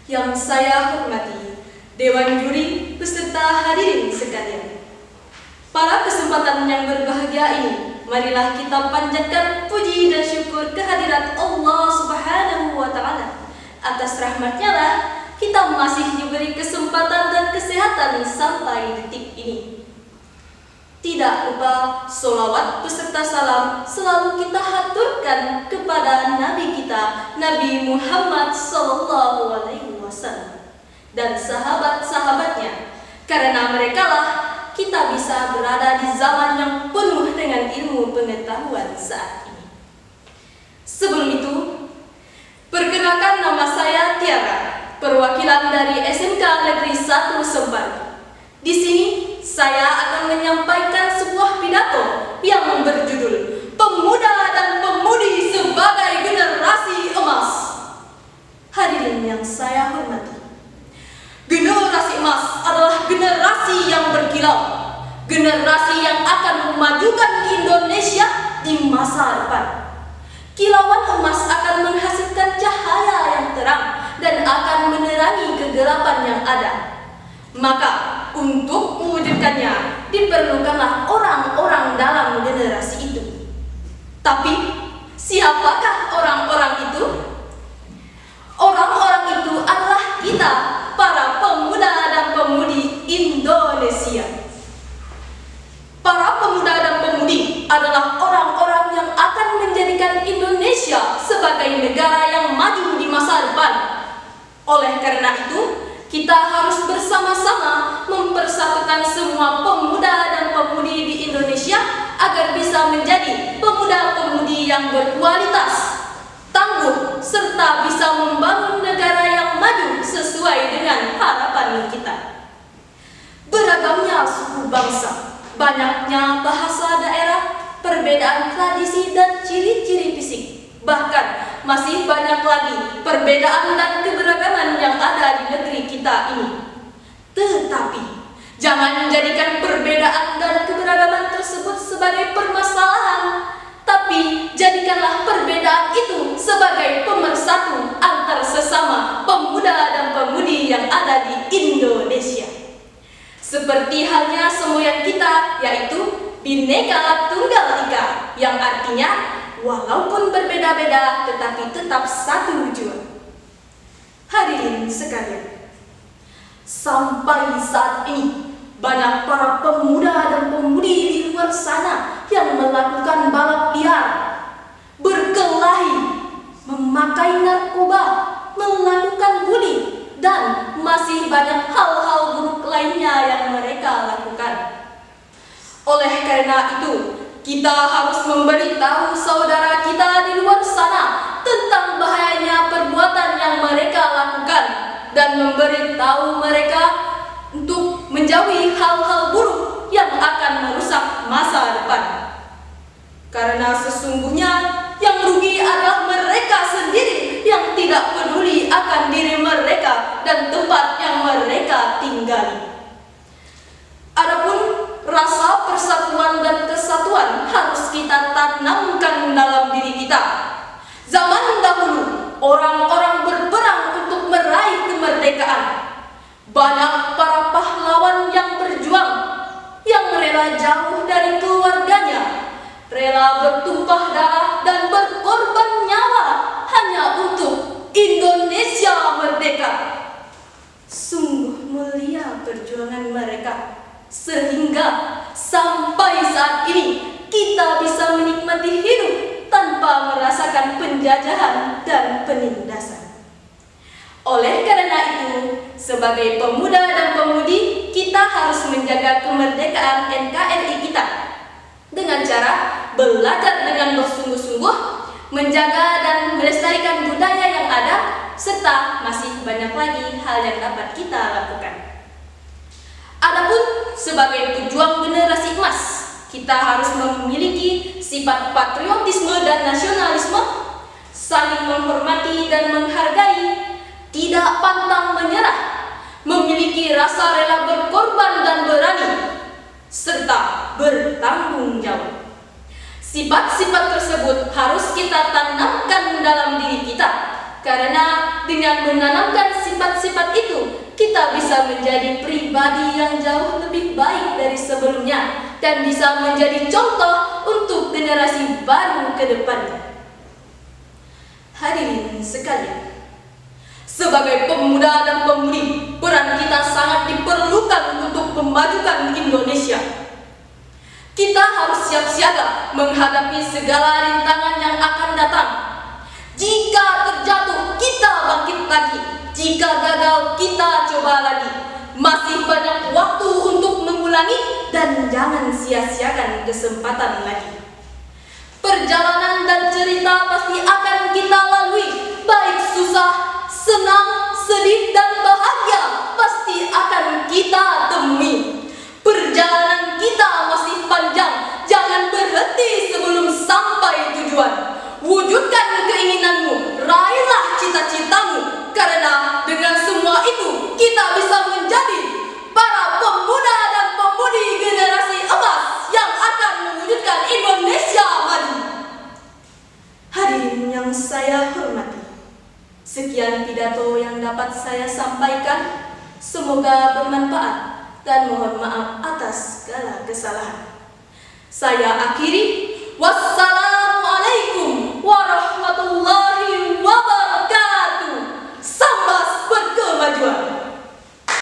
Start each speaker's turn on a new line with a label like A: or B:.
A: Yang saya hormati Dewan Juri beserta hadirin sekalian. Pada kesempatan yang berbahagia ini, marilah kita panjatkan puji dan syukur kehadirat Allah Subhanahu wa Ta'ala. Atas rahmat-Nya lah kita masih diberi kesempatan dan kesehatan sampai detik ini. Tidak lupa sholawat beserta salam selalu kita haturkan kepada Nabi kita, Nabi Muhammad SAW dan sahabat-sahabatnya. Karena merekalah kita bisa berada di zaman yang penuh dengan ilmu pengetahuan saat ini. Sebelum itu, perkenalkan nama saya Tiara, perwakilan dari SMK Negeri 1 Sembar. Di sini saya akan menyampaikan sebuah pidato yang berjudul Pemuda dan Pemudi sebagai Generasi Emas. Hadirin yang saya hormati, generasi emas adalah generasi yang berkilau, generasi yang akan memajukan Indonesia di masa depan. Kilauan emas akan menghasilkan cahaya yang terang dan akan menerangi kegelapan yang ada. Maka untuk mewujudkannya diperlukanlah orang-orang dalam generasi itu. Tapi siapakah orang-orang itu? Orang-orang itu adalah kita, para pemuda dan pemudi Indonesia. Para pemuda dan pemudi adalah orang-orang yang akan menjadikan Indonesia sebagai negara yang maju di masa depan. Oleh karena itu, kita harus bersama-sama mempersatukan semua pemuda dan pemudi di Indonesia agar bisa menjadi pemuda-pemudi yang berkualitas, tangguh, serta bisa membangun negara yang maju sesuai dengan harapan kita. Beragamnya suku bangsa, banyaknya bahasa daerah, perbedaan tradisi dan ciri-ciri fisik, bahkan masih banyak lagi perbedaan dan keberagaman yang ada di negeri kita ini. Tetapi jangan menjadikan perbedaan dan keberagaman tersebut sebagai permasalahan, tapi jadikanlah perbedaan itu sebagai pemersatu antar sesama pemuda dan pemudi yang ada di Indonesia. Seperti halnya semboyan kita, yaitu Bhinneka Tunggal Ika, yang artinya walaupun berbeda-beda tetapi tetap satu tujuan. Hadirin sekalian, sampai saat ini banyak para pemuda dan pemudi di luar sana yang melakukan balap liar, berkelahi, memakai narkoba, melakukan bully, dan masih banyak hal-hal buruk lainnya yang mereka lakukan. Oleh karena itu, kita harus memberitahu saudara kita di luar sana tentang bahayanya perbuatan yang mereka lakukan dan memberitahu mereka untuk menjauhi hal-hal buruk yang akan merusak masa depan. Karena sesungguhnya yang rugi adalah mereka sendiri yang tidak peduli akan diri mereka dan tempat yang mereka tinggali. Adapun rasa persatuan dan kesatuan harus kita tanamkan dalam diri kita. Zaman dahulu, orang-orang berperang untuk meraih kemerdekaan. Banyak para pahlawan yang berjuang, yang rela jauh dari keluarganya, rela bertumpah darah dan berkorban nyawa hanya untuk Indonesia merdeka. Sungguh mulia perjuangan mereka, sehingga sampai saat ini kita bisa menikmati hidup tanpa merasakan penjajahan dan penindasan. Oleh karena itu, sebagai pemuda dan pemudi, kita harus menjaga kemerdekaan NKRI kita dengan cara belajar dengan bersungguh-sungguh, menjaga dan melestarikan budaya yang ada, serta masih banyak lagi hal yang dapat kita lakukan. Adapun sebagai pejuang generasi emas, kita harus memiliki sifat patriotisme dan nasionalisme, saling menghormati dan menghargai, tidak pantang menyerah, memiliki rasa rela berkorban dan berani, serta bertanggung jawab. Sifat-sifat tersebut harus kita tanamkan dalam diri kita, karena dengan menanamkan sifat-sifat itu, kita bisa menjadi pribadi yang jauh lebih baik dari sebelumnya dan bisa menjadi contoh untuk generasi baru ke depannya. Hadirin sekalian, sebagai pemuda dan pemudi, peran kita sangat diperlukan untuk memajukan Indonesia. Kita harus siap siaga menghadapi segala rintangan yang akan datang. Jika terjatuh, kita bangkit lagi. Jika gagal, kita coba lagi. Masih banyak waktu untuk mengulangi dan jangan sia-siakan kesempatan lagi. Perjalanan dan cerita pasti akan kita lalui, baik susah, senang, sedih, dan bahagia pasti akan kita temui. Perjalanan kita masih panjang, jangan berhenti sebelum sampai tujuan. Wujudkan keinginanmu, raihlah cita-citamu, karena dengan semua itu kita bisa menjadi para pemuda dan pemudi generasi emas yang akan mewujudkan Indonesia maju. Hadirin yang saya hormati, sekian pidato yang dapat saya sampaikan. Semoga bermanfaat dan mohon maaf atas segala kesalahan. Saya akhiri. Wassalam.